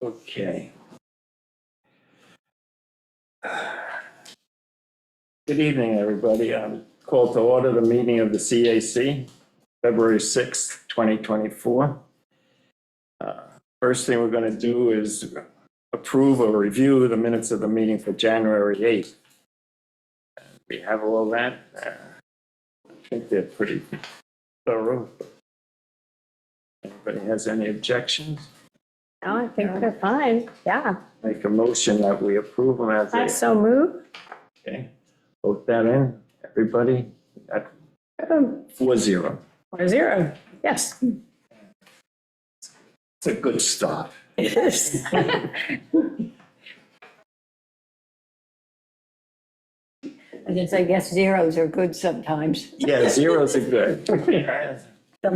Okay. Good evening, everybody. I'm called to order the meeting of the CAC, February 6th, 2024. First thing we're going to do is approve or review the minutes of the meeting for January 8th. We have all that. I think they're pretty thorough. Anybody has any objections? No, I think they're fine. Yeah. Make a motion that we approve them as I they. so move. Okay. Vote that in, everybody. At 4-0. 4-0. Yes. It's a good start. It is. I guess zeros are good sometimes. Yeah, zeros are good. Sometimes.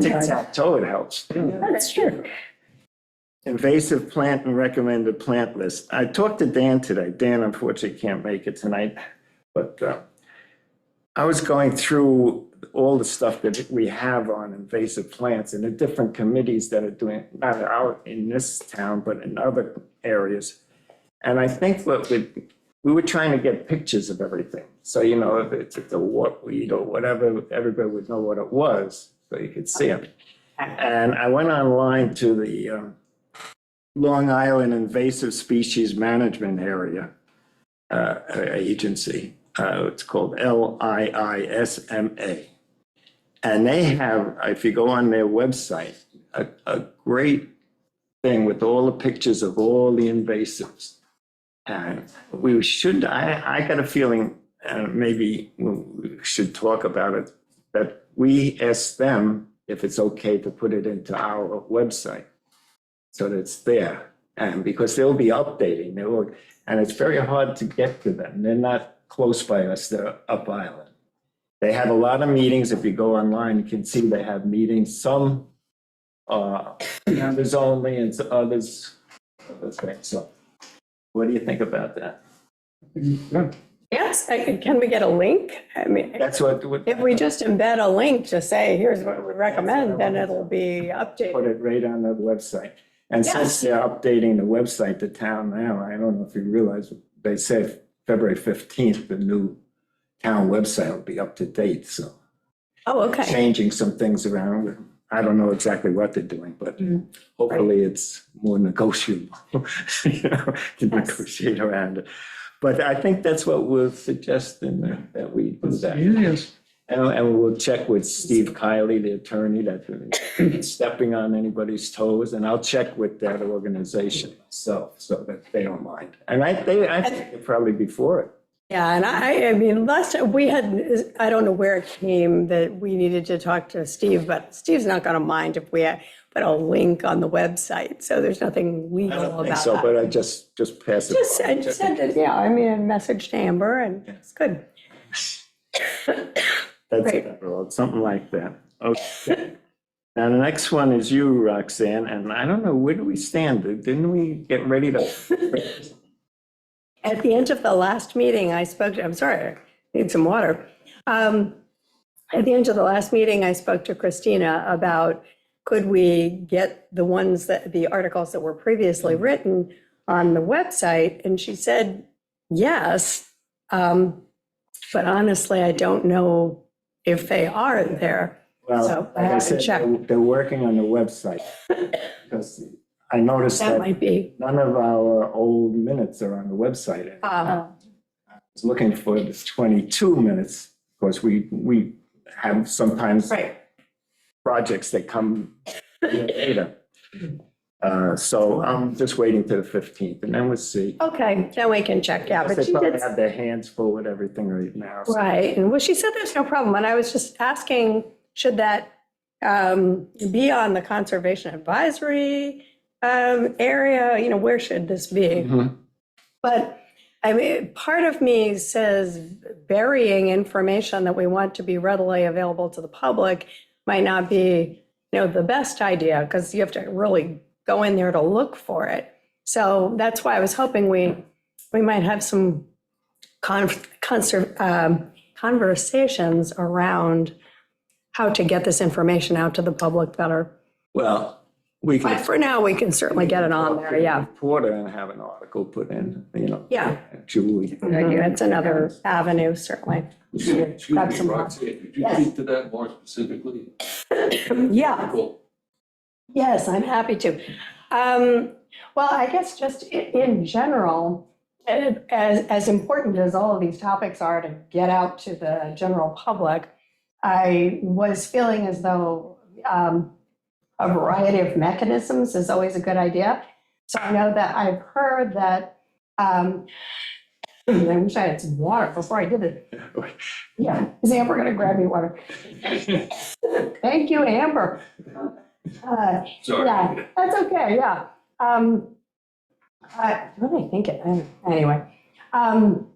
Tic-tac-toe, it helps. That's true. Invasive plant and recommended plant list. I talked to Dan today. Dan unfortunately can't make it tonight, but I was going through all the stuff that we have on invasive plants and the different committees that are doing, not out in this town, but in other areas. And I think what we were trying to get pictures of everything. So, you know, if it's a wartweed or whatever, everybody would know what it was, so you could see them. And I went online to the Long Island Invasive Species Management Area agency. It's called LIISMA. And they have, if you go on their website, a great thing with all the pictures of all the invasives. And we should, I got a feeling, maybe we should talk about it, that we asked them if it's okay to put it into our website so that it's there. And because they'll be updating, and it's very hard to get to them. They're not close by us, they're up island. They have a lot of meetings. If you go online, you can see they have meetings. Some members only and others. So what do you think about that? Yes. Can we get a link? I mean, That's what. if we just embed a link to say, here's what we recommend, then it'll be Put updated. it right on the website. And Yes. since they're updating the website, the town now, I don't know if you realize, they said February 15th, the new town website will be up to date, so. Oh, okay. Changing some things around. I don't know exactly what they're doing, but hopefully it's more negotiable, you know, to negotiate around it. But I think that's what we're suggesting, that we do that. Yes. And we'll check with Steve Kiley, the attorney, that's stepping on anybody's toes, and I'll check with that organization myself so that they don't mind. And I think they're probably before it. Yeah, and I mean, last time we had, I don't know where it came that we needed to talk to Steve, but Steve's not going to mind if we put a link on the website. So there's nothing I legal don't think about so, that. but I just pass it. Just send it, yeah, I mean, a message to Amber and it's good. That's Great. it, or something like that. Okay. Now, the next one is you, Roxanne, and I don't know, where do we stand? Didn't we get ready to? At the end of the last meeting, I spoke, I'm sorry, I need some water. At the end of the last meeting, I spoke to Christina about, could we get the ones that, the articles that were previously written on the website? And she said, yes. But honestly, I don't know if they are there. Well, So I like I haven't said, checked. they're working on the website. Because I noticed That that might be. none of our old minutes are on the website. I was looking for this 22 minutes. Of course, we have sometimes Right. projects that come later. So I'm just waiting to the 15th, and then we'll see. Okay, then we can check, yeah, but They she probably did. have their hands full with everything right now. so- Right, and well, she said there's no problem, and I was just asking, should that be on the conservation advisory area, you know, where should this be? Mhm. But, I mean, part of me says burying information that we want to be readily available to the public might not be, you know, the best idea, because you have to really go in there to look for it. So that's why I was hoping we might have some conversations around how to get this information out to the public better. Well, We But can. for now, we can certainly get it on there, yeah. Reporter and have an article put in, Yeah. Julie. That's another avenue, certainly. Excuse Grab me, some- Roxanne, could you Yes. speak to that more specifically? Yeah, Cool. yes, I'm happy to. Well, I guess just in general, as important as all of these topics are to get out to the general public, I was feeling as though a variety of mechanisms is always a good idea. So I know that I've heard that, I wish I had some water before I did it. Yeah, is Amber gonna grab me water? Thank you, Amber. Sorry. Yeah, that's okay, yeah. What did I think it, anyway. All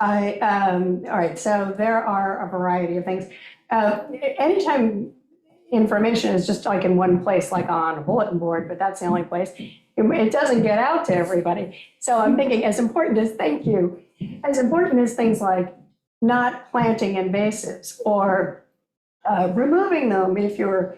right, so there are a variety of things. Anytime information is just like in one place, like on a bulletin board, but that's the only place, it doesn't get out to everybody. So I'm thinking as important as, thank you, as important as things like not planting invasives or removing them if you're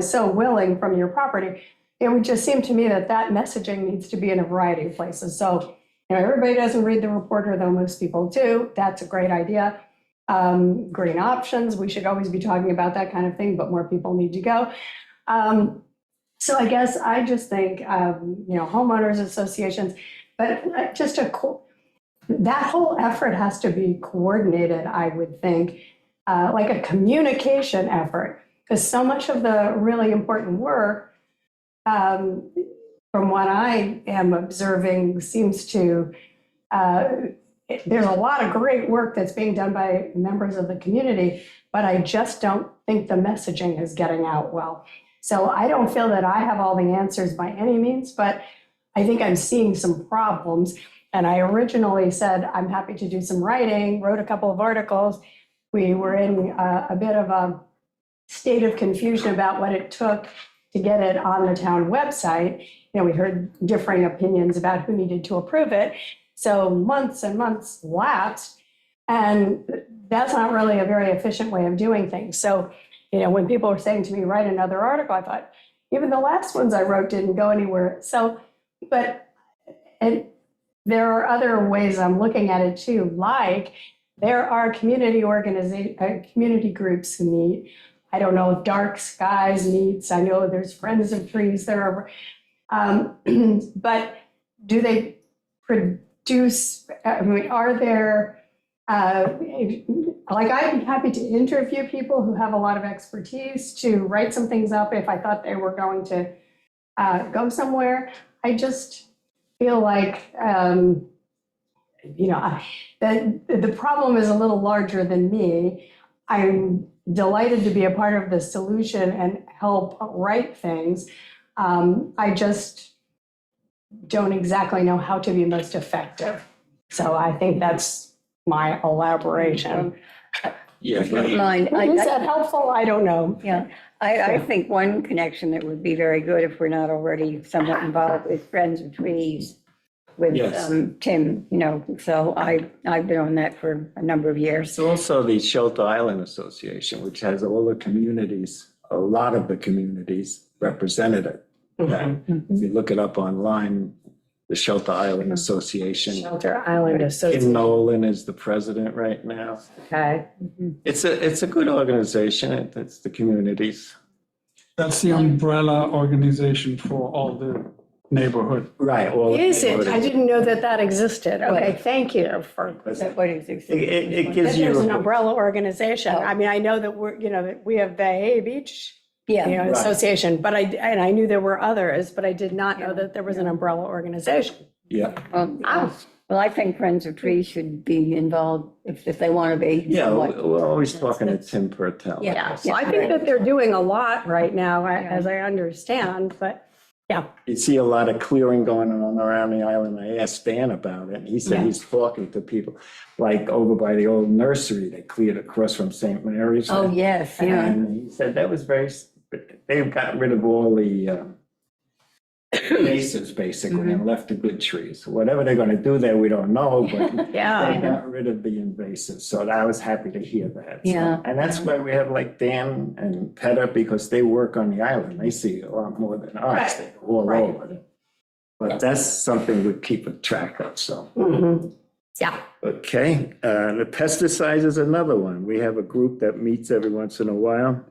so willing from your property, it would just seem to me that that messaging needs to be in a variety of places. So, everybody doesn't read the Reporter, though most people do. That's a great idea. Green options, we should always be talking about that kind of thing, but more people need to go. So I guess I just think, homeowners associations, but just that whole effort has to be coordinated, I would think, like a communication effort, because so much of the really important work, from what I am observing, seems to, there's a lot of great work that's being done by members of the community, but I just don't think the messaging is getting out well. So I don't feel that I have all the answers by any means, but I think I'm seeing some problems. And I originally said, I'm happy to do some writing, wrote a couple of articles. We were in a bit of a state of confusion about what it took to get it on the town website. We heard differing opinions about who needed to approve it. So months and months lapsed, and that's not really a very efficient way of doing things. So, when people were saying to me, write another article, I thought, even the last ones I wrote didn't go anywhere. So, and there are other ways I'm looking at it too, like there are community groups who meet. I don't know if Dark Skies meets. I know there's Friends of Trees there, but do they produce? Are there? I'd be happy to interview people who have a lot of expertise to write some things up if I thought they were going to go somewhere. I just feel like that the problem is a little larger than me. I'm delighted to be a part of the solution and help write things. I just don't exactly know how to be most effective. So I think that's my elaboration. Yeah. Don't mind. Is that helpful? I don't know. Yeah, I think one connection that would be very good if we're not already somewhat involved with Friends of Trees with Yes. Tim, so I've been on that for a number of years. It's also the Shelter Island Association, which has all the communities, a lot of the communities represented. If you look it up online, the Shelter Island Association. Shelter Island Kim Association. Nolan is the president right now. Okay. It's a good organization. It's the communities. That's the umbrella organization for all the neighborhood. Right. Well, Is it? I didn't know that that existed. Okay, thank you for. Is that what is It That gives there's an you, umbrella organization. Oh. I mean, I know that that we have the Hay Beach, Yeah, Right. association, but I knew there were others, but I did not know that there was an umbrella organization. yeah. well, I think Friends of Trees should be involved if they want to be. Yeah, somewhat. we're always talking to Tim Pertel. Yeah. So I think that they're doing a lot right now, as I understand, but yeah. You see a lot of clearing going on around the island. I asked Dan about it, and he said Yeah. he's talking to people, like over by the old nursery, they cleared across from St. Mary's. Oh, yes, yeah. And he said that was they've gotten rid of all the invasives basically and left the good trees. Whatever they're gonna do there, we don't know, but Yeah. they got rid of the invasives, so I was happy to hear that. So- Yeah. And that's why we have like Dan and Petter, because they work on the island, they see a lot more than us, they go all Right. over. But that's something we keep a track of, so. Mhm. Yeah. Okay, the pesticides is another one. We have a group that meets every once in a while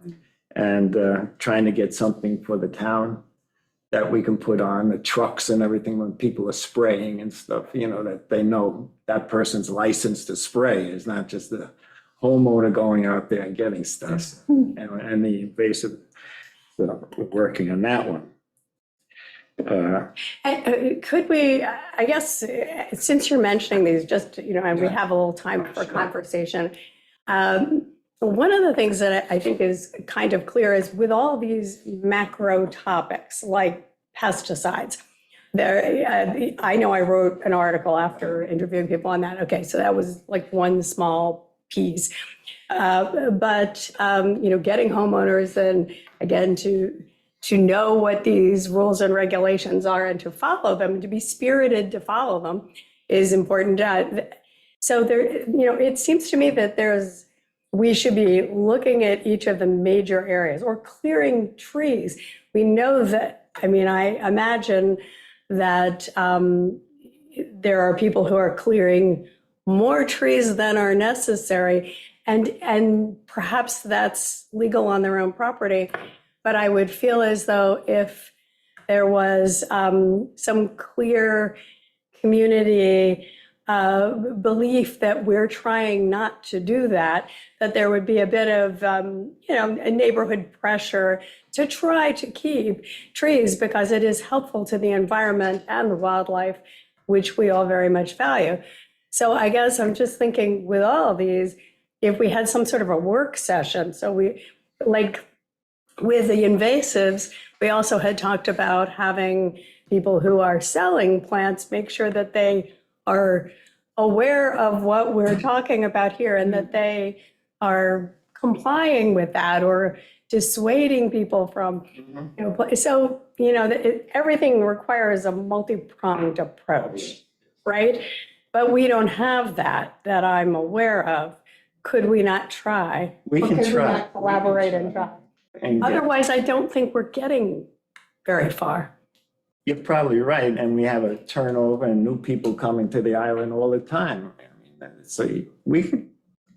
and trying to get something for the town that we can put on the trucks and everything when people are spraying and stuff, you know, that they know that person's licensed to spray. It's not just the homeowner going out there and getting stuff. And the invasive, so we're working on that one. Could we, I guess, since you're mentioning these, just, you know, and we have a little time for conversation. One of the things that I think is kind of clear is with all these macro topics like pesticides, there, I know I wrote an article after interviewing people on that. Okay, so that was like one small piece. But, you know, getting homeowners and again, to know what these rules and regulations are and to follow them, to be spirited to follow them is important. So there, you know, it seems to me that we should be looking at each of the major areas or clearing trees. We know that, I mean, I imagine that there are people who are clearing more trees than are necessary, and perhaps that's legal on their own property. But I would feel as though if there was some clear community belief that we're trying not to do that, that there would be a bit of, you know, a neighborhood pressure to try to keep trees because it is helpful to the environment and the wildlife, which we all very much value. So I guess I'm just thinking with all of these, if we had some sort of a work session, so we, like, with the invasives, we also had talked about having people who are selling plants make sure that they are aware of what we're talking about here and that they are complying with that or dissuading people from, you know, so, you know, everything requires a multi-pronged approach, right? But we don't have that I'm aware of. Could we not try? We Or can could we try. not collaborate and try? And Otherwise, I don't think we're getting very far. you're probably right, and we have a turnover and new people coming to the island all the time. I mean, so we could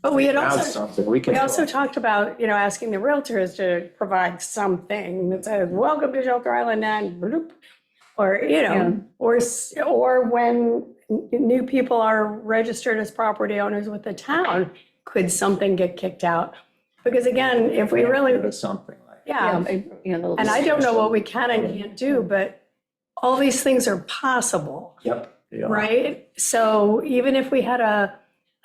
But we had figure out also, something. We can. we also talked about, you know, asking the realtors to provide something that says, welcome to Shelter Island and bloop. Or, you know, or when new people are registered as property owners with the town, could something get kicked out? Because again, if we really, Or something like. yeah, You know, and I don't know what we can and can't do, but all these things are possible, Yep. Yeah. right? So even if we had a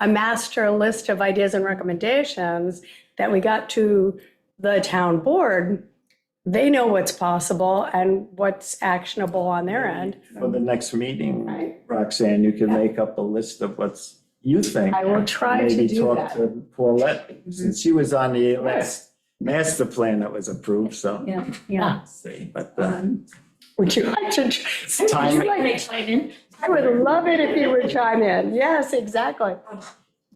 master list of ideas and recommendations that we got to the town board, they know what's possible and what's actionable on their end. For the next meeting, Right. Roxanne, you can make up a list of what's you think. I will try to Maybe do talk that. Mm-hmm. to Paulette, since she was on the last master plan that was approved, so. yeah, yeah. See, but Would you like to? time- would you like to chime in? I would love it if you would chime in. Yes, exactly.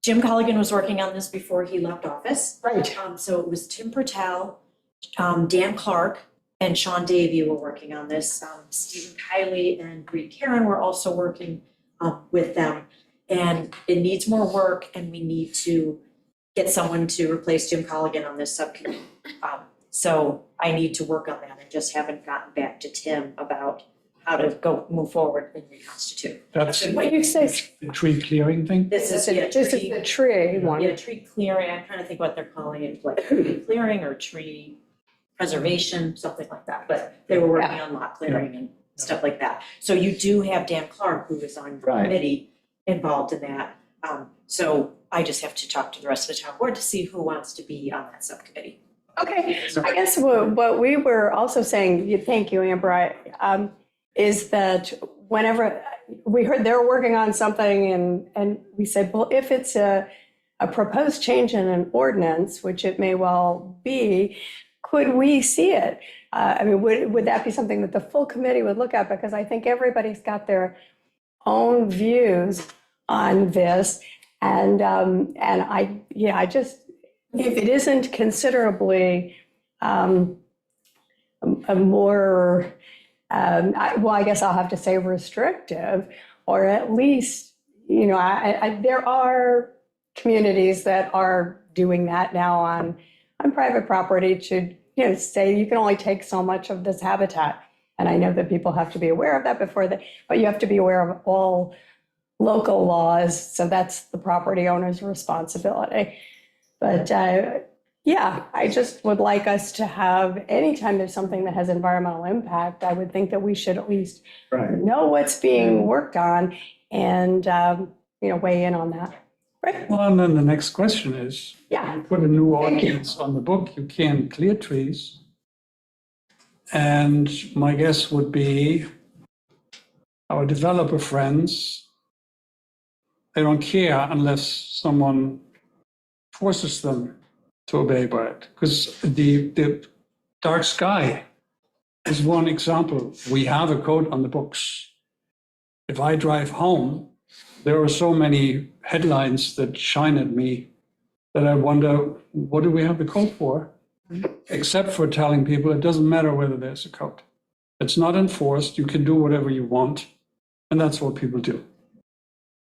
Jim Colligan was working on this before he left office. Right. So it was Tim Pertel, Dan Clark, and Sean Davey were working on this. Stephen Kiley and Bree Karen were also working with them. And it needs more work, and we need to get someone to replace Jim Colligan on this subcommittee. So I need to work on that. I just haven't gotten back to Tim about how to move forward and reconstitute. That's What you say, the tree clearing thing. This is, yeah, this is the tree one. Yeah, tree clearing, I'm trying to think what they're calling it, like tree clearing or tree preservation, something like that, but they were working on lot clearing and stuff like that. So you do have Dan Clark, who is on your Right. committee, involved in that. So I just have to talk to the rest of the town board to see who wants to be on that subcommittee. Okay, I guess what we were also saying, thank you, Amber, is that whenever we heard they were working on something and we said, well, if it's a proposed change in an ordinance, which it may well be, could we see it? I mean, would that be something that the full committee would look at? Because I think everybody's got their own views on this. And I just, if it isn't considerably a more, well, I guess I'll have to say restrictive, or at least, there are communities that are doing that now on private property to, say you can only take so much of this habitat. And I know that people have to be aware of that but you have to be aware of all local laws. So that's the property owner's responsibility. But yeah, I just would like us to have, anytime there's something that has environmental impact, I would think that we should at least know what's being worked on and, weigh in on that. Right? Well, and then the next question is, Yeah. put a new ordinance on the book, you can clear trees. And my guess would be our developer friends, they don't care unless someone forces them to obey by it. Because the dark sky is one example. We have a code on the books. If I drive home, there are so many headlines that shine at me that I wonder, what do we have the code for? Except for telling people it doesn't matter whether there's a code. It's not enforced, you can do whatever you want, and that's what people do.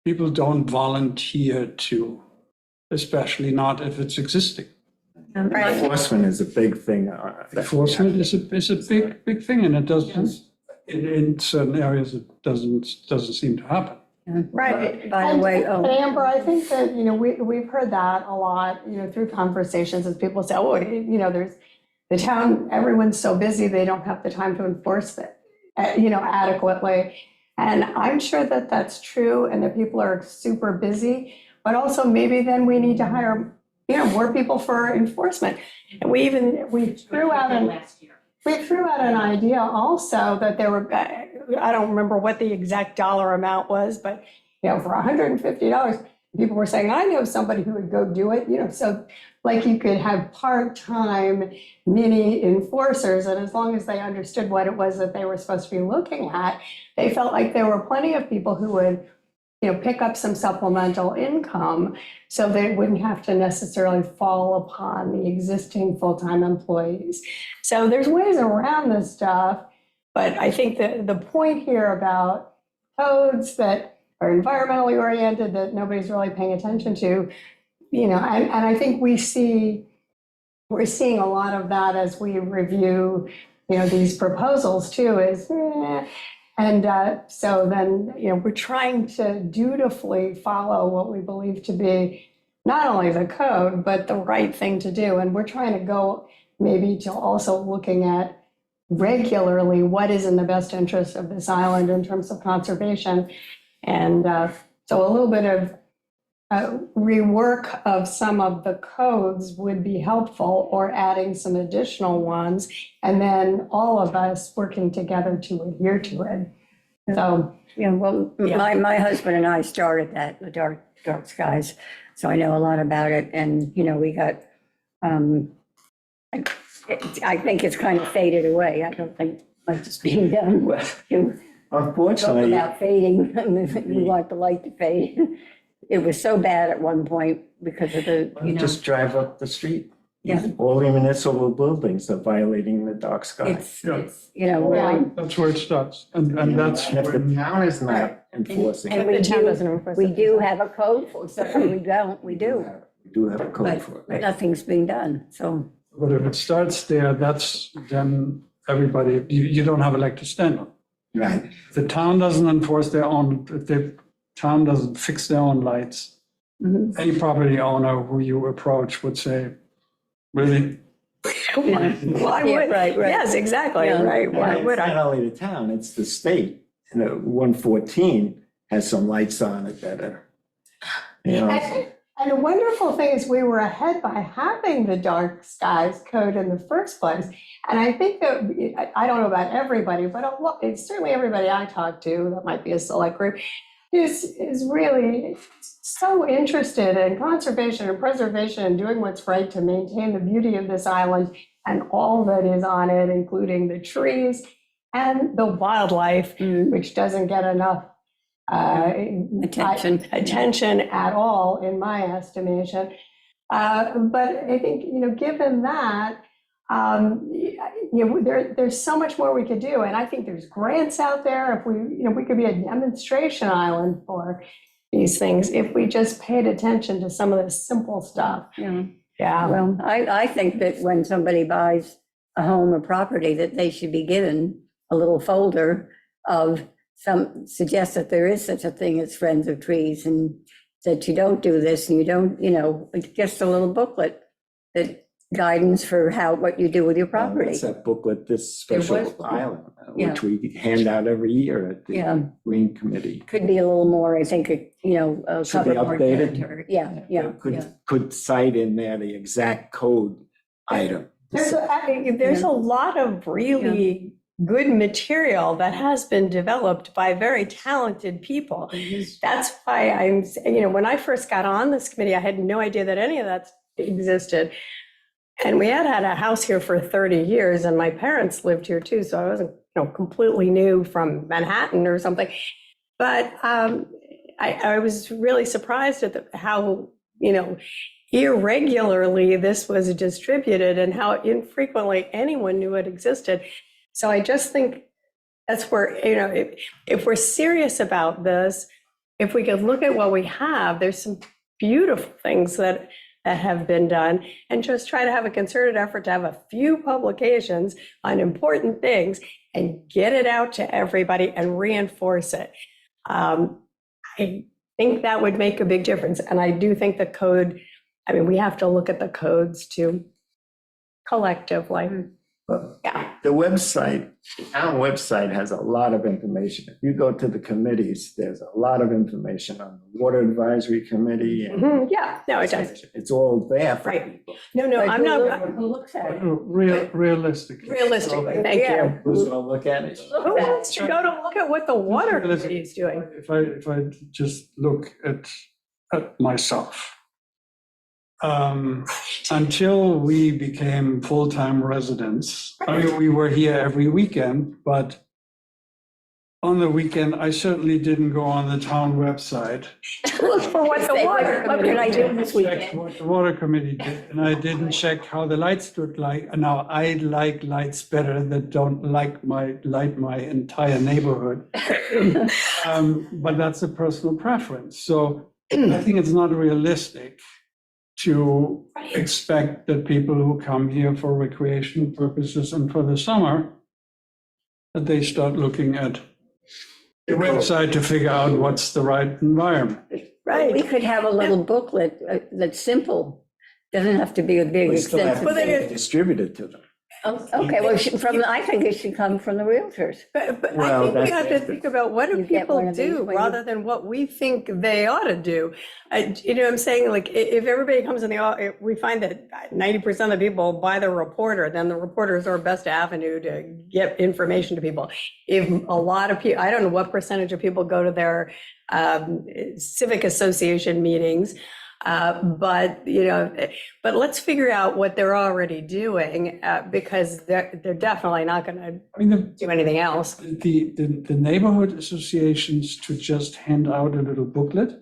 People don't volunteer to, especially not if it's existing. Enforcement is a big thing. Enforcement is a big thing, and it doesn't, in certain areas, it doesn't seem to happen. Right. By the way, But Amber, I think that, we've heard that a lot, through conversations as people say, oh, there's the town, everyone's so busy, they don't have the time to enforce it, adequately. And I'm sure that that's true and that people are super busy, but also maybe then we need to hire, more people for enforcement. And we threw out an idea also that there were, I don't remember what the exact dollar amount was, but, for $150, people were saying, I know somebody who would go do it, so like you could have part-time mini enforcers, and as long as they understood what it was that they were supposed to be looking at, they felt like there were plenty of people who would, pick up some supplemental income so they wouldn't have to necessarily fall upon the existing full-time employees. So there's ways around this stuff, but I think that the point here about codes that are environmentally oriented that nobody's really paying attention to, and I think we're seeing a lot of that as we review, these proposals too, is, and so then, we're trying to dutifully follow what we believe to be not only the code, but the right thing to do. And we're trying to go maybe to also looking at regularly what is in the best interest of this island in terms of conservation. And so a little bit of rework of some of the codes would be helpful, or adding some additional ones, and then all of us working together to adhere to it. So, my husband and I started that, the dark skies, so I know a lot about it, and, we got, I think it's kind of faded away. I don't think much is being done. You talk Unfortunately, about fading, we want the light to fade. It was so bad at one point because of the, just drive up the street. Yeah. All the municipal buildings are violating the dark sky. it's, Yeah. really. That's where it starts, and that's And if the when, town is not enforcing And it, we the town do, doesn't enforce we it. do have a code for something we don't, we do, we do have a code for but it. nothing's being done, so. but if it starts there, then everybody, you don't have a leg to stand on. Right. If the town doesn't enforce their own, if the town doesn't fix their own lights, any property owner who you approach would say, really? Why Yeah, would, right. yes, exactly, Yeah. right, why It's would I? not only the town, it's the state. 114 has some lights on it that are, And the wonderful thing is we were ahead by having the dark skies code in the first place. And I think that, I don't know about everybody, but it's certainly everybody I talk to, that might be a select group, is really so interested in conservation and preservation and doing what's right to maintain the beauty of this island and all that is on it, including the trees and the wildlife, which doesn't get enough attention at all, in my estimation. But I think, given that, there's so much more we could do. And I think there's grants out there. If we could be a demonstration island for these things, if we just paid attention to some of this simple stuff. Yeah. Well, I think that when somebody buys a home or property, that they should be given a little folder of suggest that there is such a thing as Friends of Trees, and that you don't do this, and you don't, just a little booklet, that guidance for what you do with your property. It's that booklet, this There special was- island, yeah. which we hand out every year at Yeah. the Green Committee. Could be a little more, I think, Should cover be more updated. character. Yeah. Could cite in there the exact code item. There's a lot of really good material that has been developed by very talented people. That's why when I first got on this committee, I had no idea that any of that existed. And we had a house here for 30 years, and my parents lived here too, so I wasn't, completely new from Manhattan or something. But I was really surprised at how, irregularly this was distributed and how infrequently anyone knew it existed. So I just think that's where, if we're serious about this, if we could look at what we have, there's some beautiful things that have been done, and just try to have a concerted effort to have a few publications on important things and get it out to everybody and reinforce it. I think that would make a big difference. And I do think the code, we have to look at the codes too, collectively. Yeah. The website, our website has a lot of information. If you go to the committees, there's a lot of information on the Water Advisory Committee. And Yeah, no, it does. it's all there for Right. people. No, I'm not, Who looks at it? Realistically. realistically, thank Yeah. you. Who's gonna look at it? Who wants to go to look at what the water committee is doing? If I just look at myself, until we became full-time residents, we were here every weekend, but on the weekend, I certainly didn't go on the town website. Look for what the water What can I committee do did. this Check weekend? what the water committee did, and I didn't check how the lights looked like. And now I like lights better that don't light my entire neighborhood. But that's a personal preference. So I think it's not realistic to expect that people who come here for recreation purposes and for the summer, that they start looking at the website to figure out what's the right environment. We Right. could have a little booklet that's simple, doesn't have to be a big We still have extensive. to distribute it to them. Okay, well, I think it should come from the realtors. But I Well, think we that's- have to think about what do You get one people of these do when you- rather than what we think they ought to do. You know what I'm saying? Like, if everybody comes in if we find that 90% of the people buy the reporter, then the reporter is our best avenue to get information to people. If a lot of people, I don't know what percentage of people go to their civic association meetings, but let's figure out what they're already doing, because they're definitely not going to do anything else. The neighborhood associations to just hand out a little booklet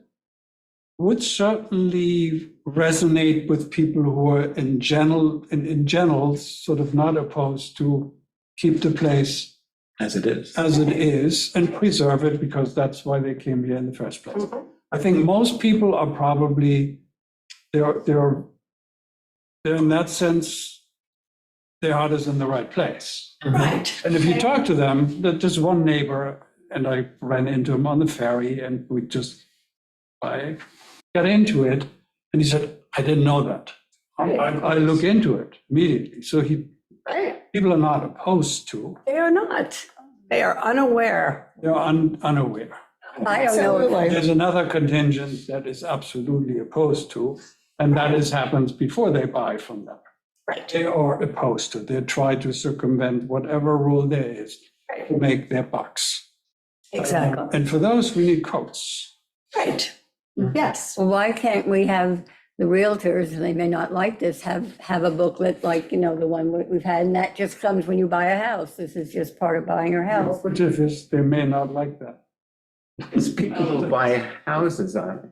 would certainly resonate with people who are in general sort of not opposed to keep the place As it is. as it is and preserve it, because that's why they came here in the first place. I think most people are probably, they're in that sense, their heart is in the right place. Right. And if you talk to them, there's one neighbor, and I ran into him on the ferry, and I got into it, and he said, I didn't know that. I look into it immediately. So Right. people are not opposed to, They are not. They are unaware. they're unaware. I don't know. Absolutely. There's another contingent that is absolutely opposed to, and that happens before they buy from them. Right. They are opposed to, they try to circumvent whatever rule there is to make their bucks. Exactly. And for those, we need quotes. Right. Yes. Well, why can't we have the realtors, and they may not like this, have a booklet like, the one we've had, and that just comes when you buy a house. This is just part of buying your house. Operative is, they may not like that. It's people who buy houses on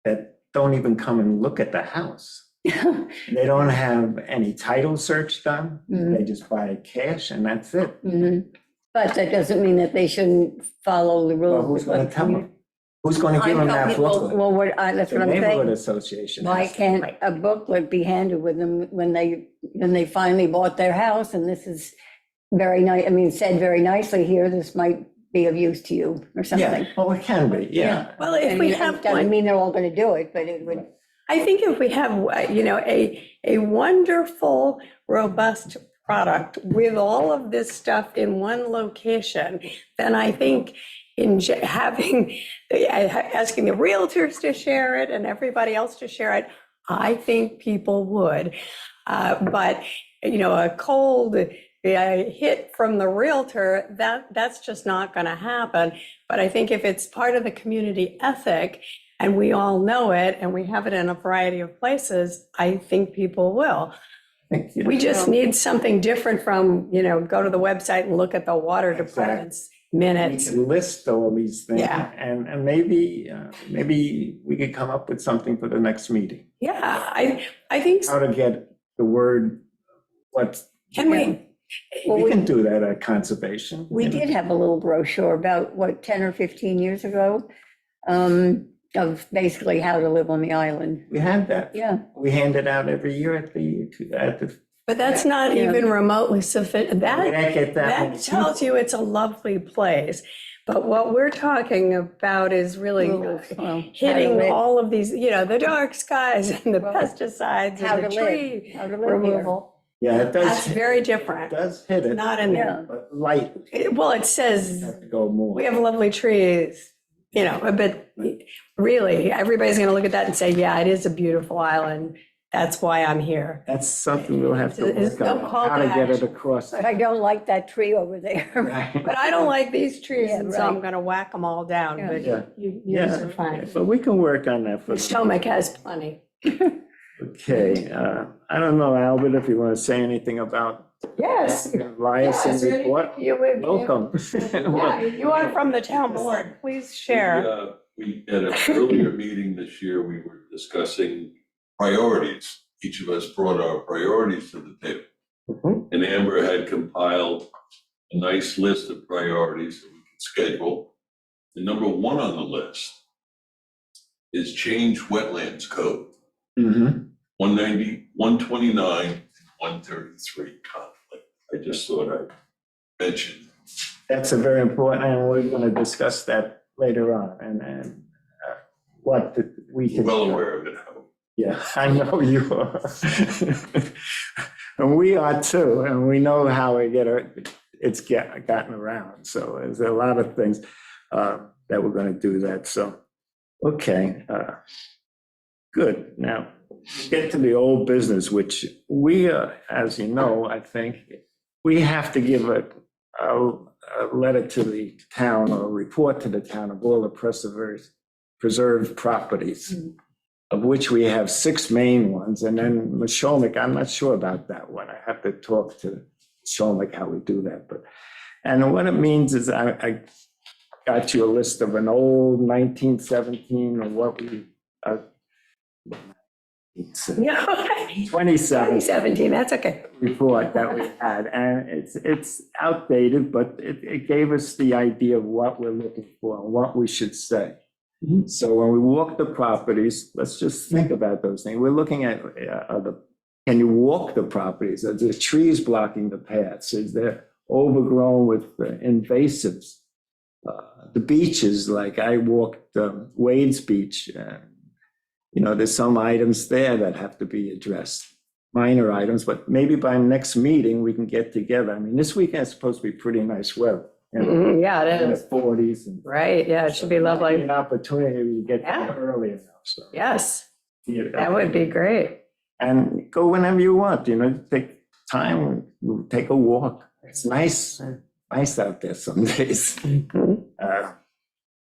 that don't even come and look at the house. They don't have any title search done. They just buy it cash and that's it. Mhm. But that doesn't mean that they shouldn't follow the Well, rules. who's going to tell them? Who's going to give them that booklet? Well, that's The what I'm neighborhood saying. association. Why has to. can't a booklet be handed with them when they finally bought their house? And this is very nice, said very nicely here, this might be of use to you or something. Yeah, well, it can be, yeah. Well, if we And have it doesn't one, mean they're all going to do it, but it would. I think if we have, a wonderful, robust product with all of this stuff in one location, then I think asking the realtors to share it and everybody else to share it, I think people would. But, a cold hit from the realtor, that's just not going to happen. But I think if it's part of the community ethic, and we all know it, and we have it in a variety of places, I think people will. We just need something different from, go to the website and look at the water department's We minutes. can list all these things Yeah. and maybe we could come up with something for the next meeting. Yeah, I think, How to get the word, can we, we can do that at conservation. We you know. did have a little brochure about, 10 or 15 years ago, of basically how to live on the island. We had that. Yeah. We hand it out every year at the, but that's not Yeah. even remotely sufficient. we don't get that many That tells people. you it's a lovely place. But what we're talking about is really Rules, well, how to hitting live. all of these, the dark skies and the Well, pesticides how and the to live, tree how to live here. removal. Yeah, it does. That's very different. It does hit it, Not in Yeah. there. but light, Well, it says have to go more. we have lovely trees, but really, everybody's going to look at that and say, yeah, it is a beautiful island. That's why I'm here. That's something we'll have to It's work no on, call how to to get it action. across. But I don't like that tree over there. Right. But I don't like these trees, Yeah, and so I'm right. going to whack them all down, Yeah. but Yeah. yours Yeah, are fine. but we can work on that for. Shomek has plenty. Okay, I don't know, Albert, if you want to say anything about Yes. Elias's report. You would. Welcome. Yeah, you are from the town board. Please share. We, at an earlier meeting this year, we were discussing priorities. Each of us brought our priorities to the table. Mhm. And Amber had compiled a nice list of priorities that we could schedule. The number one on the list is change wetlands code, Mhm. 190, 129, and 133 conflict. I just thought I'd mention. That's a very important, and we're going to discuss that later on, and what we We're can. well aware of it, Howard. Yeah, I know you are. And we are too, and we know how it's gotten around. So there's a lot of things that we're going to do that. So, okay, good. Now, get to the old business, which we, as you know, I think, we have to give a letter to the town or a report to the town of all the preserved properties, of which we have 6 main ones. And then Mashomick, I'm not sure about that one. I have to talk to Mashomick how we do that. And what it means is I got you a list of an old 1917 or what we, it's Yeah, 27 2017, that's okay. report that we had, and it's outdated, but it gave us the idea of what we're looking for and what we should say. So when we walk the properties, let's just think about those things. We're looking at can you walk the properties? Are there trees blocking the paths? Is there overgrown with invasives? The beaches, like I walked Wade's Beach, there's some items there that have to be addressed, minor items, but maybe by next meeting, we can get together. I mean, this weekend is supposed to be pretty nice weather. Yeah, it In the is. 40s. And Right, yeah, it should be lovely. An opportunity to get Yeah. there early enough, so. Yes, Yeah. that would be great. And go whenever you want, take time, take a walk. It's nice. nice out there some days. Mhm.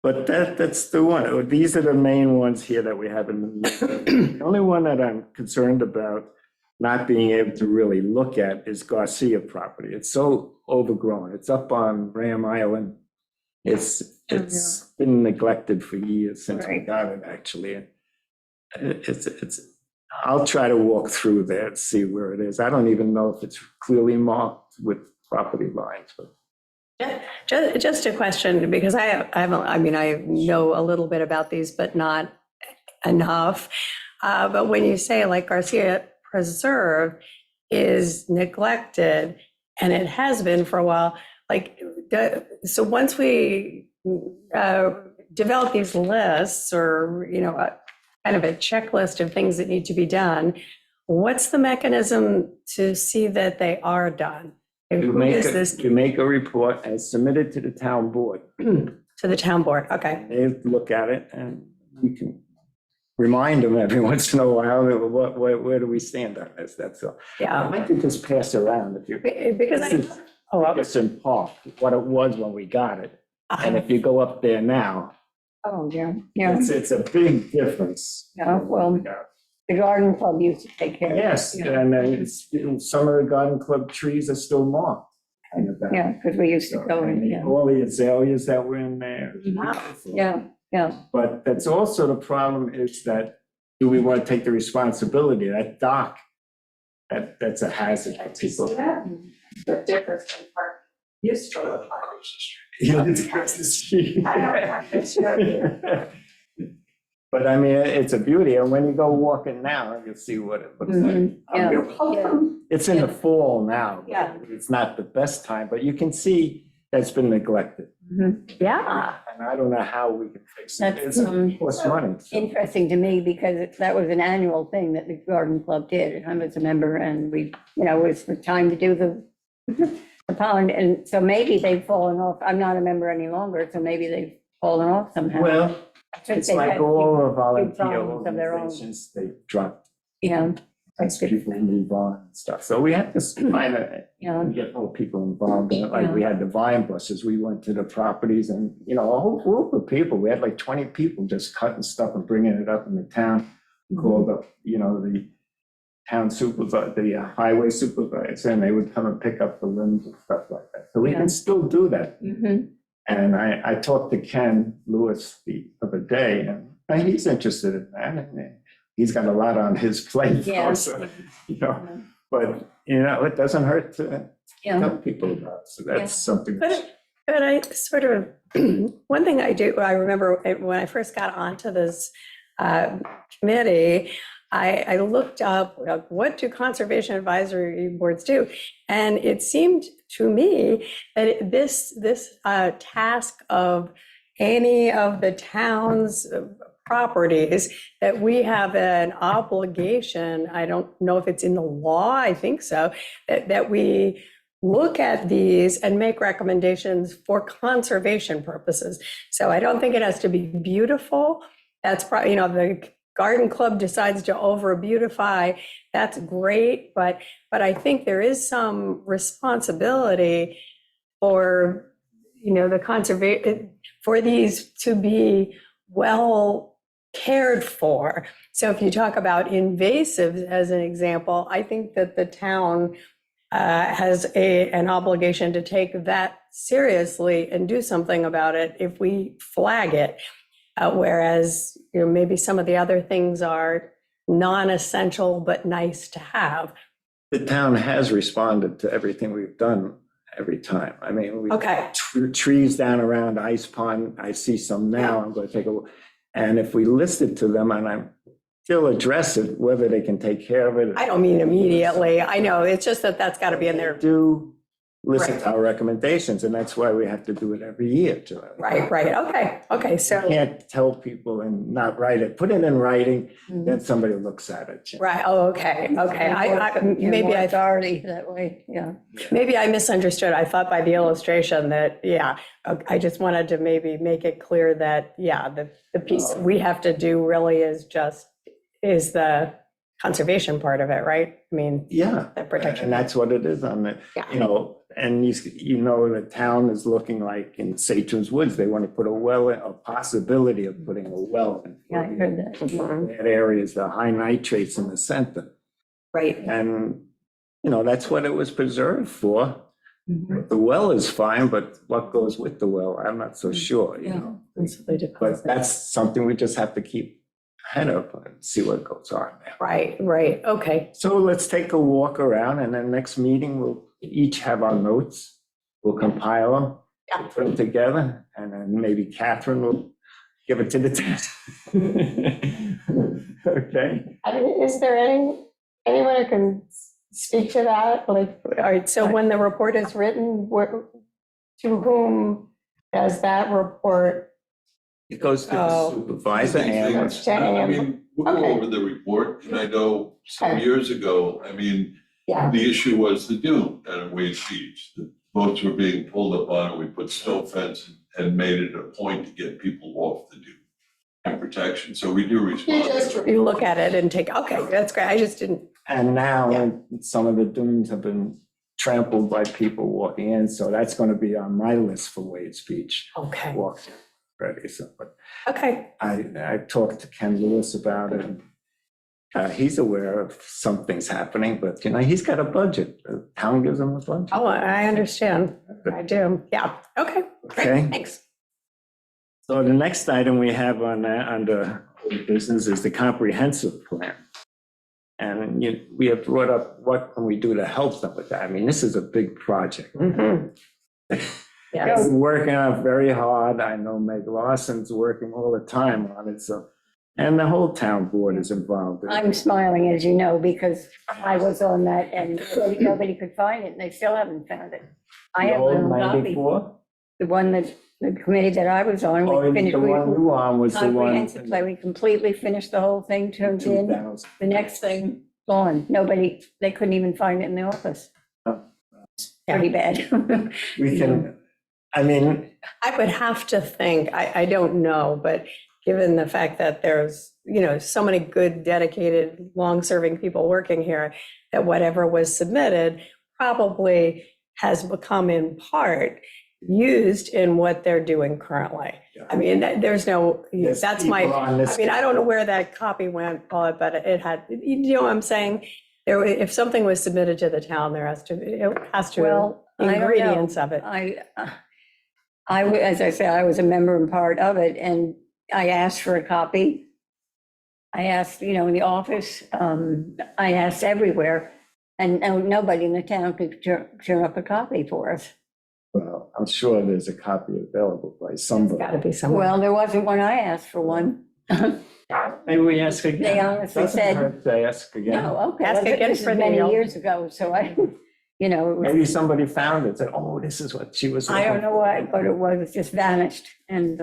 But that's the one. These are the main ones here that we have in the middle. The only one that I'm concerned about not being able to really look at is Garcia property. It's so overgrown. It's up on Ram Island. It's been neglected for years since we Right. got it, actually. It's, I'll try to walk through there and see where it is. I don't even know if it's clearly marked with property lines, but Just a question, because I mean, I know a little bit about these, but not enough. But when you say like Garcia Preserve is neglected, and it has been for a while, like, so once we develop these lists or, kind of a checklist of things that need to be done, what's the mechanism to see that they are done? And you who make, is this you make a report and submit it to the town board. to the town board? Okay. They look at it and we can remind them every once in a while, where do we stand on this? That's all. I Yeah, might just pass around if you. because This is oh, Ferguson Park, what it was when we got it. And if you go up there now, Oh, yeah. it's a big difference. Yeah, well, the garden club used to take care of it. Yes, Yeah. and then some of the garden club trees are still marked. kind of that. Yeah, because we used to go in, yeah. All the azaleas that were in there. Yeah, yeah. But that's also the problem is that, do we want to take the responsibility? That dock, that's a hazard for people. The difference in part used to look like. Yeah, it's across the street. I don't have to show you. But I mean, it's a beauty, and when you go walking now, you'll see what it looks like. Mhm, yeah. Yeah. It's in the fall now. Yeah. It's not the best time, but you can see that's been neglected. Mhm. Yeah, And I don't know how we can fix it. That's, It's costs money. so. Interesting to me because that was an annual thing that the garden club did. I was a member and we, it was the time to do the pond. And so maybe they've fallen off. I'm not a member any longer, so maybe they've fallen off somehow. Well, Since it's they've like had all few- the volunteer problems of their own. organizations, they dropped, Yeah, as people move on and stuff. So we have to find a, yeah, get more people involved in it. Like we had the vine buses, we went to the properties and, a whole group of people. We had like 20 people just cutting stuff and bringing it up in the town. Called up, the town supervisor, the highway supervisor, and they would come and pick up the limbs and stuff like that. So we Yeah. can still do that. mhm, And I talked to Ken Lewis the other day, and he's interested in that. And he's got a lot on his plate Yeah. also, but, it doesn't hurt to yeah, tell people about it. So Yeah. that's something. but I sort of, one thing I remember when I first got onto this committee, I looked up, what do conservation advisory boards do? And it seemed to me that this task of any of the town's properties, that we have an obligation, I don't know if it's in the law, I think so, that we look at these and make recommendations for conservation purposes. So I don't think it has to be beautiful. That's probably, the garden club decides to over beautify, that's great, but I think there is some responsibility for, the conservation, for these to be well cared for. So if you talk about invasives as an example, I think that the town has an obligation to take that seriously and do something about it if we flag it. Whereas, maybe some of the other things are non-essential but nice to have. The town has responded to everything we've done every time. I mean, we Okay. trees down around Ice Pond, I see some now, I'm going to take a look. And if we list it to them, and they'll address it, whether they can take care of it. I don't mean immediately. I know, it's just that's got to be in there. Do listen Right. to our recommendations, and that's why we have to do it every year, Joanne. Right. Okay, You so, can't tell people and not write it, put it in writing, mhm. then somebody looks at it. right, okay. Yeah, Maybe more I authority that way, yeah. Maybe I misunderstood. I thought by the illustration that, I just wanted to maybe make it clear that, the piece we have to do really is the conservation part of it, right? I mean, Yeah, the protection. and that's what it is on the, Yeah. And you know, the town is looking like in Satrin's Woods, they want to put a well, a possibility of putting a well in. Yeah, I heard that. That area is the high nitrates in the center. Right. And, you know, that's what it was preserved for. Mhm. The well is fine, but what goes with the well, I'm not so sure, you Yeah. know. And so they But deposit. that's something we just have to keep ahead of and see what goes on there. Right, right, okay. So let's take a walk around, and then next meeting, we'll each have our notes. We'll compile them, Yeah. put them together, and then maybe Catherine will give it to the town. Okay? Is there anyone who can speak to that? Like, all right, so when the report is written, to whom does that report? It goes to the Oh. supervisor and, I mean, we'll go Okay. over the report, and I know some Okay. years ago, I mean, Yeah, the issue was the dune at Wade Beach. The boats were being pulled up on, and we put snow fence and made it a point to get people off the dune and protection, so we do respond. you look at it and take, okay, that's great. I just didn't, now Yeah. some of the dunes have been trampled by people walking in, so that's gonna be on my list for Wade's Beach. okay, Walk ready, so, but okay. I talked to Ken Lewis about it. He's aware of some things happening, but, you know, he's got a budget. The town gives him a budget. Oh, I understand. I do. Yeah, okay, Okay. great, thanks. So the next item we have on, under old business is the comprehensive plan. And we have brought up, what can we do to help them with that? I mean, this is a big project. Mhm. We're Yes, working on it very hard. I know Meg Lawson's working all the time on it, so, and the whole town board is involved. I'm smiling, as you know, because I was on that and nobody could find it, and they still haven't found it. I The have a old little copy, 94? the one that, the committee that I was on, Oh, we finished. the one you on was the one. Comprehensive plan, we completely finished the whole thing, turned in. 2000. The next thing, gone. Nobody, they couldn't even find it in the office. Oh. Pretty bad. We can, I mean, I would have to think, I don't know, but given the fact that there's, you know, so many good, dedicated, long-serving people working here, that whatever was submitted probably has become in part used in what they're doing currently. I mean, there's no, there's that's my, people on this- I mean, I don't know where that copy went, Paula, but it had, you know what I'm saying? There, if something was submitted to the town, there has to, it has to, Well, I don't know. ingredients of it. As I said, I was a member and part of it, and I asked for a copy. I asked, you know, in the office, I asked everywhere, and nobody in the town could turn up a copy for us. Well, I'm sure there's a copy available by It's somebody. got to be somewhere. Well, there wasn't one, I asked for one. Maybe we ask again. They honestly Doesn't said- hurt to ask again. No, okay. Ask well, again this is for many Neil. years ago, so I, you know, it was. Maybe somebody found it, said, oh, this is what she was. I don't looking know for." why, but it was, it just vanished, and,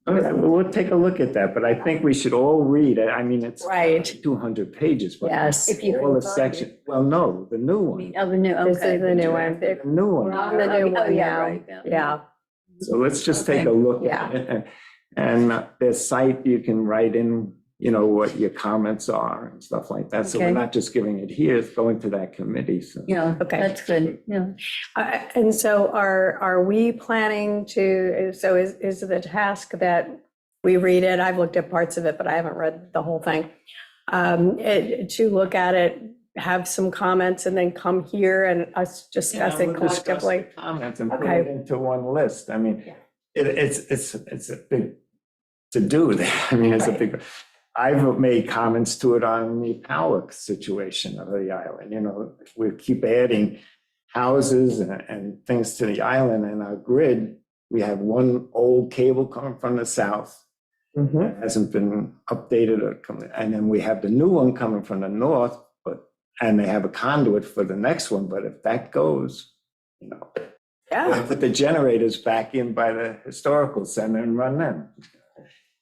Okay, well, we'll take a look at that, but I think we should all read it. I mean, it's Right. 200 pages, but Yes. if you all the can find section, it. well, no, the new I one. mean, the new, This okay. is the new one. The new We're one. on the new Oh, one yeah, now. right, Yeah, So let's just take a Okay. look Yeah. at it. And their site, you can write in, you know, what your comments are and stuff like that. So we're Okay. not just giving it here, it's going to that committee, so. Yeah, Okay. that's good, yeah. And so are we planning to, so is the task that we read it, I've looked at parts of it, but I haven't read the whole thing, to look at it, have some comments, and then come here and us discuss Yeah, it we'll discuss collectively? the Comments and put Okay. it into one list. I mean, Yeah. it's a big to do. I mean, it's a Right. big, I've made comments to it on the power situation of the island, you know, we keep adding houses and things to the island and our grid. We have one old cable coming from the south Mhm. that hasn't been updated or coming, and then we have the new one coming from the north, and they have a conduit for the next one, but if that goes, you know, Yeah, we'll put the generators back in by the historical center and run them.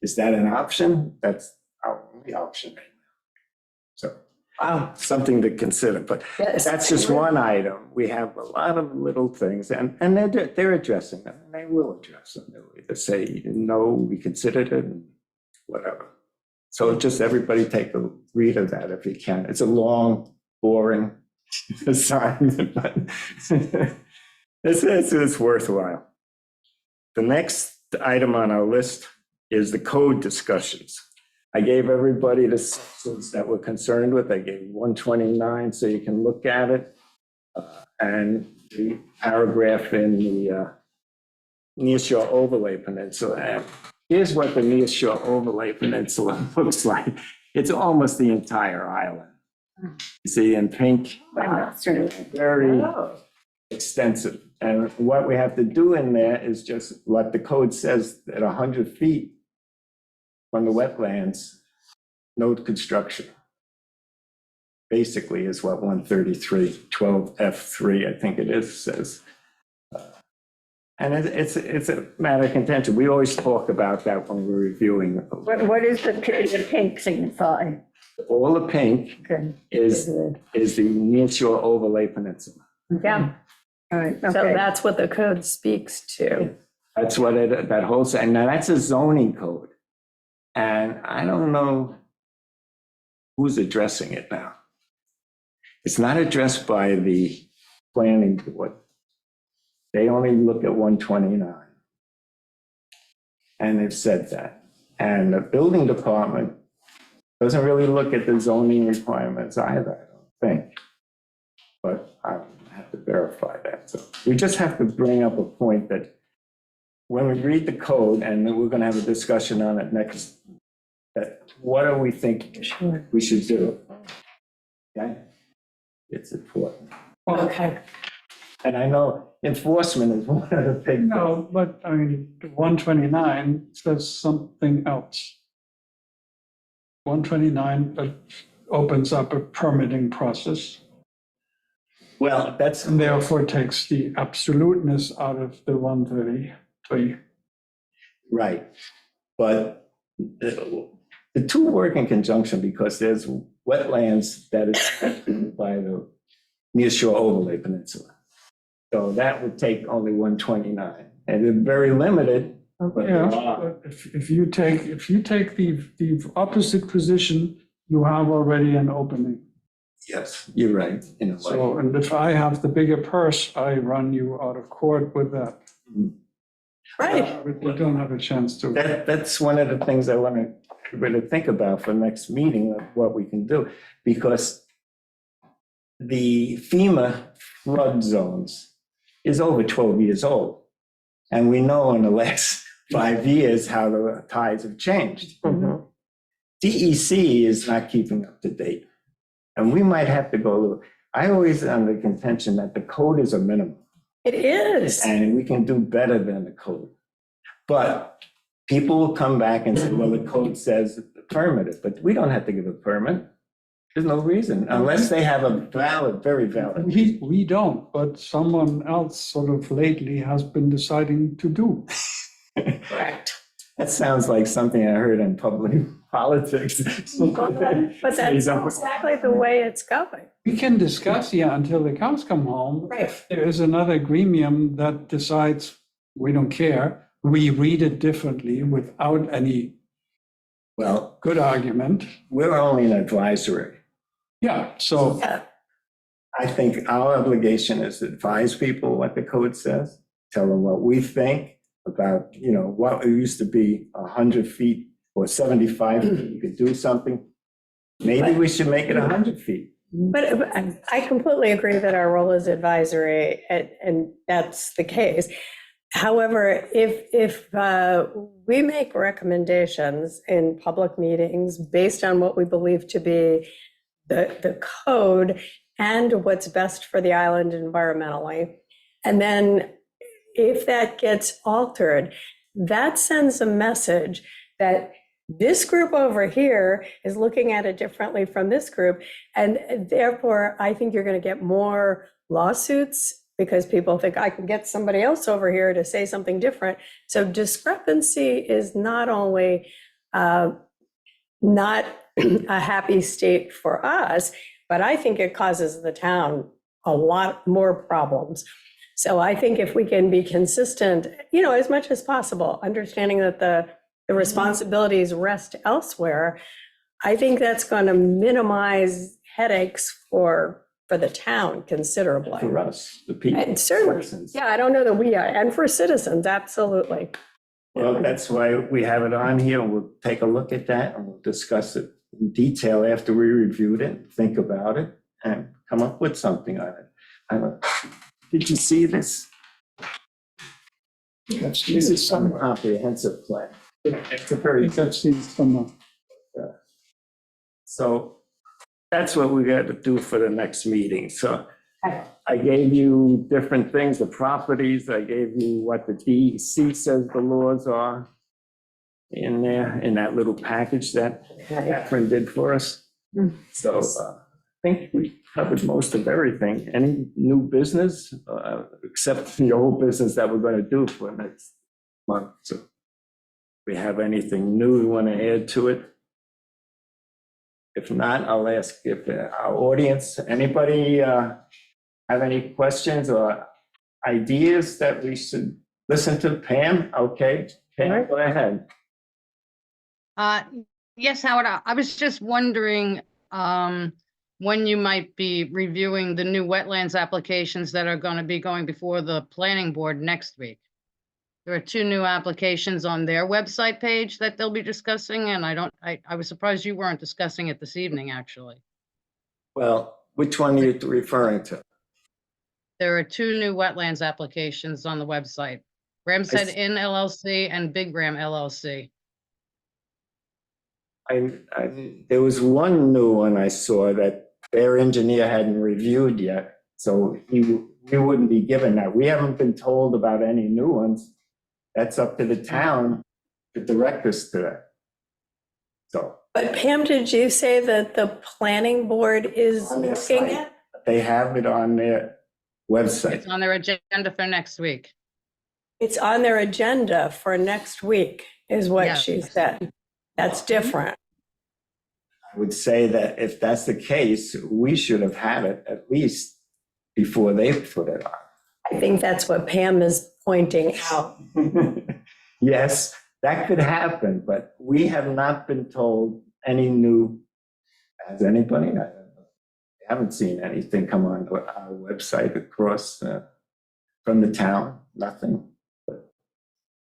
Is that an option? That's our only option right now. So, wow. something to consider, but Yes. that's just one item. We have a lot of little things, and they're addressing them, and they will address them. They'll either say, no, we considered it, and whatever. So just everybody take a read of that if you can. It's a long, boring assignment, but It's worthwhile. The next item on our list is the code discussions. I gave everybody the sections that we're concerned with. I gave 129 so you can look at it. And the paragraph in the nearshore overlay peninsula. And here's what the nearshore overlay peninsula looks like. It's almost the entire island. You see in pink, very extensive. And what we have to do in there is just what the code says, at 100 feet from the wetlands, no construction. Basically is what 133.12F3, I think it is, says. And it's a matter of contention. We always talk about that when we're reviewing. What is the pink signify? All the pink Okay. is the nearshore overlay peninsula. Yeah. All right, So okay. that's what the code speaks to. That's what that whole, and now that's a zoning code. And I don't know who's addressing it now. It's not addressed by the planning board. They only look at 129. And they've said that. And the building department doesn't really look at the zoning requirements either, I don't think. But I have to verify that. So we just have to bring up a point that when we read the code, and we're going to have a discussion on it next, that what do we think we should do? Okay? It's important. Okay. And I know enforcement is one of the big. No, but I mean, 129 says something else. 129 opens up a permitting process Well, that's, and therefore takes the absoluteness out of the 133. right. But the two work in conjunction because there's wetlands that is affected by the nearshore overlay peninsula. So that would take only 129. And it's very limited. But there Yeah, are. but if you take the opposite position, you have already an opening. Yes, you're right, in a way. So, and if I have the bigger purse, I run you out of court with that. Right. But you don't have a chance to. That's one of the things I want to really think about for next meeting of what we can do. Because the FEMA flood zones is over 12 years old. And we know in the last 5 years how the tides have changed. Mhm. DEC is not keeping up to date. And we might have to go a little, I always under contention that the code is a minimum. It is. And we can do better than the code. But people will come back and say, well, the code says permit it, but we don't have to give a permit. There's no reason, unless they have a valid, very valid. We don't, but someone else sort of lately has been deciding to do. Correct. That sounds like something I heard in public politics. But that's exactly the way it's going. We can discuss here until the cows come home. Right. If there is another gremium that decides we don't care, we read it differently without any Well, good argument. we're only an advisory. Yeah, so Yeah. I think our obligation is to advise people what the code says, tell them what we think about, what it used to be 100 feet or 75 feet, you could do something. Maybe we should make it 100 feet. But I completely agree that our role is advisory, and that's the case. However, if we make recommendations in public meetings based on what we believe to be the code and what's best for the island environmentally, and then if that gets altered, that sends a message that this group over here is looking at it differently from this group. And therefore, I think you're going to get more lawsuits because people think I can get somebody else over here to say something different. So discrepancy is not only not a happy state for us, but I think it causes the town a lot more problems. So I think if we can be consistent, as much as possible, understanding that the responsibilities rest elsewhere, I think that's going to minimize headaches for for the town considerably. For us, the people. And certainly, citizens. yeah, I don't know that we are, and for citizens, absolutely. Well, that's why we have it on here, and we'll take a look at that, and we'll discuss it in detail after we reviewed it, think about it, and come up with something on it. Did you see this? That's This is some somewhere. comprehensive plan. It's a I very, think I've seen it somewhere. so that's what we got to do for the next meeting. So I gave you different things, the properties, I gave you what the DEC says the laws are in there, in that little package that Catherine did for us. So I think we covered most of everything. Any new business, except the old business that we're going to do for next month. So if we have anything new we want to add to it? If not, I'll ask if our audience, anybody have any questions or ideas that we should listen to? Pam? Okay, Pam, go ahead. Yes, Howard, I was just wondering when you might be reviewing the new wetlands applications that are going to be going before the planning board next week. There are 2 new applications on their website page that they'll be discussing, and I was surprised you weren't discussing it this evening, actually. Well, which one are you referring to? There are 2 new wetlands applications on the website. Ramsed Inn LLC and Big Ram LLC. There was one new one I saw that their engineer hadn't reviewed yet, so we wouldn't be given that. We haven't been told about any new ones. That's up to the town to direct us to that. So But Pam, did you say that the planning board is On their looking site. at? they have it on their website. It's on their agenda for next week. It's on their agenda for next week, is what Yes. she said. That's different. I would say that if that's the case, we should have had it at least before they put it I think that's what Pam is pointing out. on. Yes, that could happen, but we have not been told any new, has anybody? I haven't seen anything come on our website across from the town, nothing. But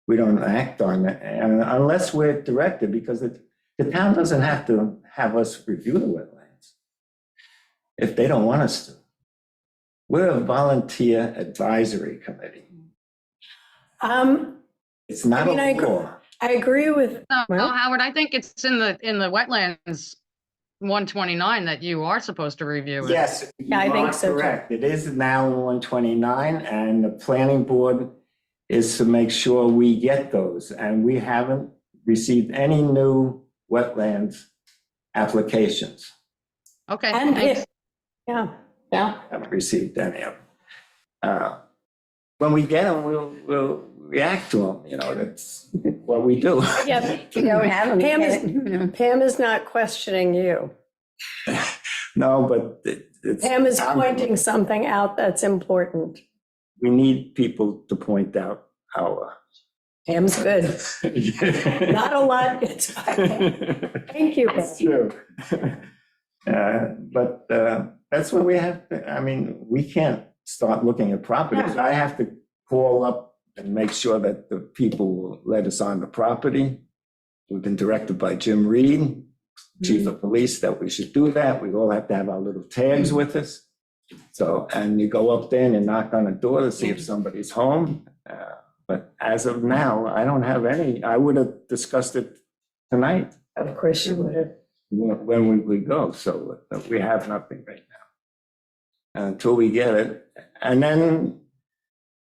we don't act on it and unless we're directed, because the town doesn't have to have us review the wetlands if they don't want us to. We're a volunteer advisory committee. It's not I mean, I a agree. law. I agree with, No, Well- Howard, I think it's in the wetlands 129 that you are supposed to review it. Yes, you Yeah, I think are so, too. correct. It is now 129, and the planning board is to make sure we get those. And we haven't received any new wetlands applications. Okay, and thanks. yeah. Haven't received any of them. When we get them, we'll react to them, you know, that's what we do. Yeah, You don't have them. Pam is- you know. Pam is not questioning you. No, but it's. Pam is pointing something out that's important. We need people to point out how. Pam's good. Not a lot gets by. Thank you, That's Pam. true. But that's what we have, I mean, we can't start looking at properties. I have to call up and make sure that the people will let us on the property. We've been directed by Jim Reed, chief of police, that we should do that. We all have to have our little tags with us. So, and you go up there and you knock on the door to see if somebody's home. But as of now, I don't have any. I would have discussed it tonight Of course you would have. when we would go, so we have nothing right now. Until we get it, and then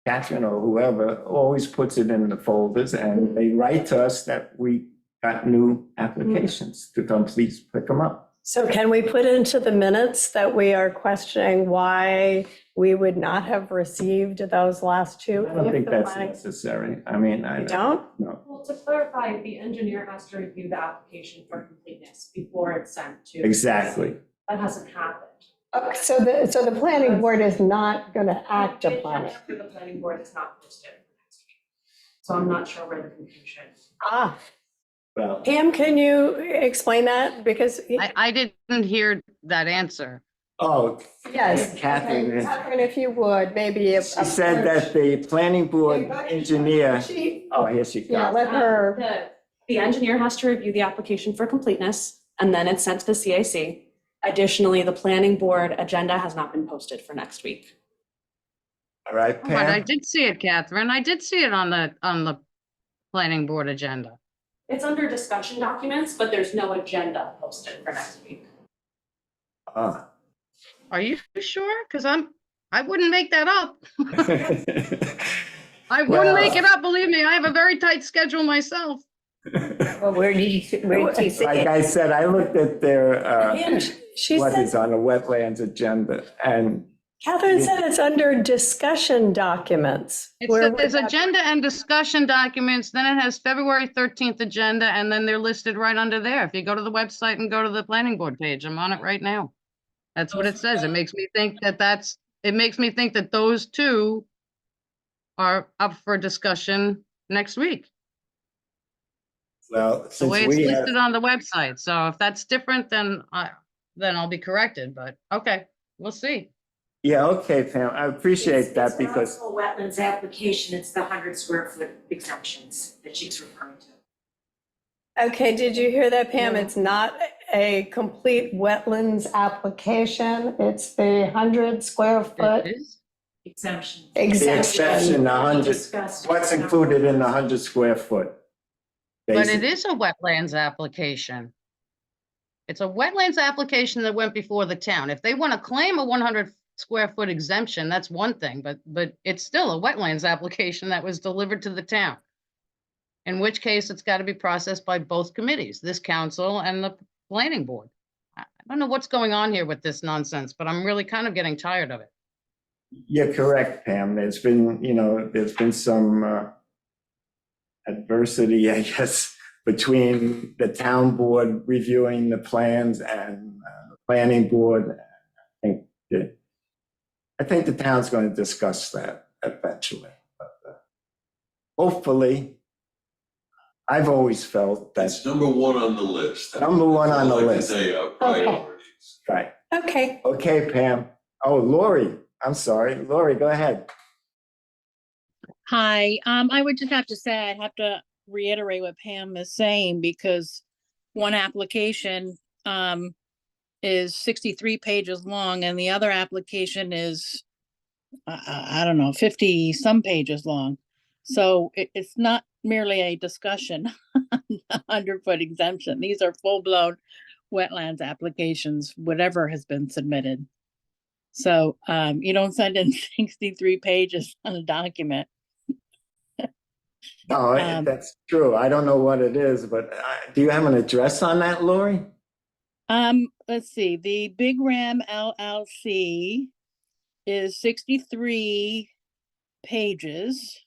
Catherine or whoever always puts it in the folders, and they write to us that we got new applications to come, please pick them up. So can we put into the minutes that we are questioning why we would not have received those last 2? I don't if think the that's planning- necessary. I mean, I You don't? no. Well, to clarify, the engineer has to review the application for completeness before it's sent to. Exactly. That hasn't happened. So the planning board is not going to act The upon it. agenda for the planning board is not posted for next week. So I'm not sure where the confusion is. Well, Pam, can you explain that? Because I didn't hear that answer. Oh, Yes. Catherine. Okay, Catherine, if you would, maybe if. she said that the planning board engineer, She, oh, here she yeah, comes. let her, The engineer has to review the application for completeness, and then it's sent to the CAC. Additionally, the planning board agenda has not been posted for next week. All right, But I Pam? did see it, Catherine. I did see it on the planning board agenda. It's under discussion documents, but there's no agenda posted for next week. Ah. Are you sure? Because I wouldn't make that up. I Well- wouldn't make it up, believe me. I have a very tight schedule myself. Well, where did you see Like it? I said, I looked at their, she what is said, on the wetlands agenda, and Catherine said it's under discussion documents. Where would There's that- agenda and discussion documents, then it has February 13th agenda, and then they're listed right under there. If you go to the website and go to the planning board page, I'm on it right now. That's what it says. It makes me think that those two are up for discussion next week, well, the since way it's we have, listed on the website. So if that's different, then I'll be corrected, but okay, we'll see. yeah, okay, Pam, I appreciate that because, It's not a wetlands application, it's the 100 square foot exemptions that she's referring to. Okay, did you hear that, Pam? It's not a complete wetlands application. It's the 100 square foot It is? Exemptions. the exception, exemption. 100, Discussed. what's included in the 100 square foot? But it Basic- is a wetlands application. It's a wetlands application that went before the town. If they want to claim a 100 square foot exemption, that's one thing, but it's still a wetlands application that was delivered to the town. In which case, it's got to be processed by both committees, this council and the planning board. I don't know what's going on here with this nonsense, but I'm really kind of getting tired of it. You're correct, Pam. There's been some adversity, I guess, between the town board reviewing the plans and the planning board. I think the town's going to discuss that eventually. But hopefully, I've always felt That's that's number one on the list. Number one on the Like I list. say, our priorities. right. Okay, Okay, Pam. Oh, Lori, I'm sorry. Lori, go ahead. Hi, I would just have to say, I'd have to reiterate what Pam is saying because one application is 63 pages long and the other application is, I don't know, 50 some pages long. So it's not merely a discussion on the 100-foot exemption. These are full-blown wetlands applications, whatever has been submitted. So you don't send in 63 pages on a document. No, that's true. I don't know what it is, but do you have an address on that, Lori? Let's see, the Big Ram LLC is 63 pages.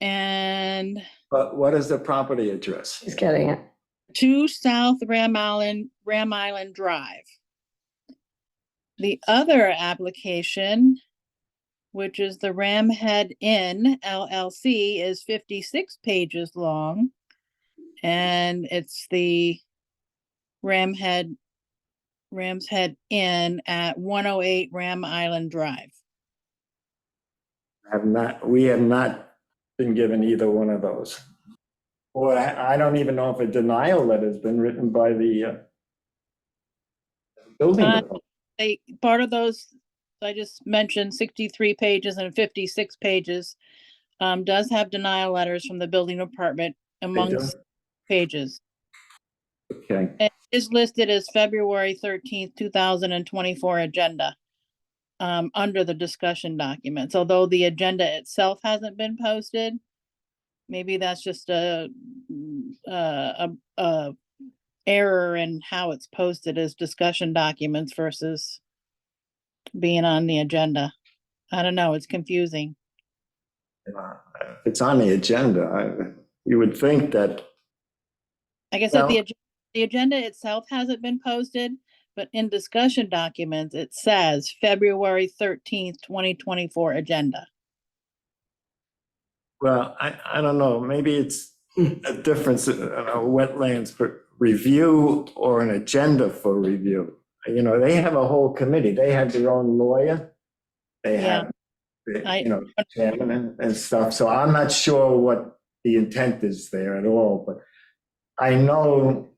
And But what is the property address? she's getting it. 2 South Ram Island Drive. The other application, which is the Ramhead Inn LLC, is 56 pages long. And it's the Ram's Head Inn at 108 Ram Island Drive. We have not been given either one of those. Or I don't even know if a denial letter has been written by the building. department. Part of those, I just mentioned 63 pages and 56 pages, does have denial letters from the building department They amongst pages. Okay, It is listed as February 13th, 2024 agenda under the discussion documents, although the agenda itself hasn't been posted. Maybe that's just a error in how it's posted as discussion documents versus being on the agenda. I don't know, it's confusing. it's on the agenda. You would think that, Like I said, Well- the agenda itself hasn't been posted, but in discussion documents, it says February 13th, 2024 agenda. well, I don't know, maybe it's a difference in a wetlands review or an agenda for review. You know, they have a whole committee. They have their own lawyer. They have, you know, chairman and stuff. So I'm not sure what the intent is there at all, but I know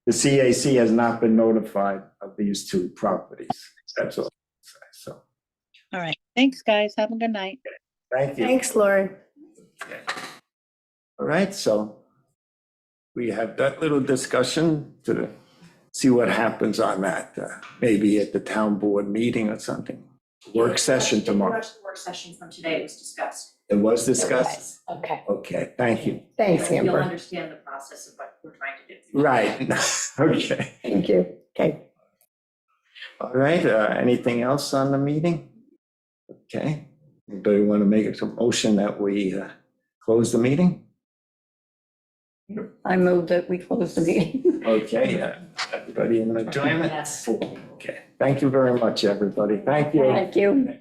the CAC has not been notified of these two properties. That's all. So, All right. Thanks, guys. Have a good night. thank you. Thanks, Lori. All right, so we have that little discussion to see what happens on that, maybe at the town board meeting or something. Work session tomorrow. The work session from today was discussed. It was discussed? Okay. Okay, thank you. Thanks, You'll Amber. understand the process of what we're trying to do. Right, okay. Thank you. Okay. All right, anything else on the meeting? Okay, anybody want to make a motion that we close the meeting? I move that we close the meeting. Okay, everybody in enjoyment? Yes. Okay, thank you very much, everybody. Thank you. Thank you.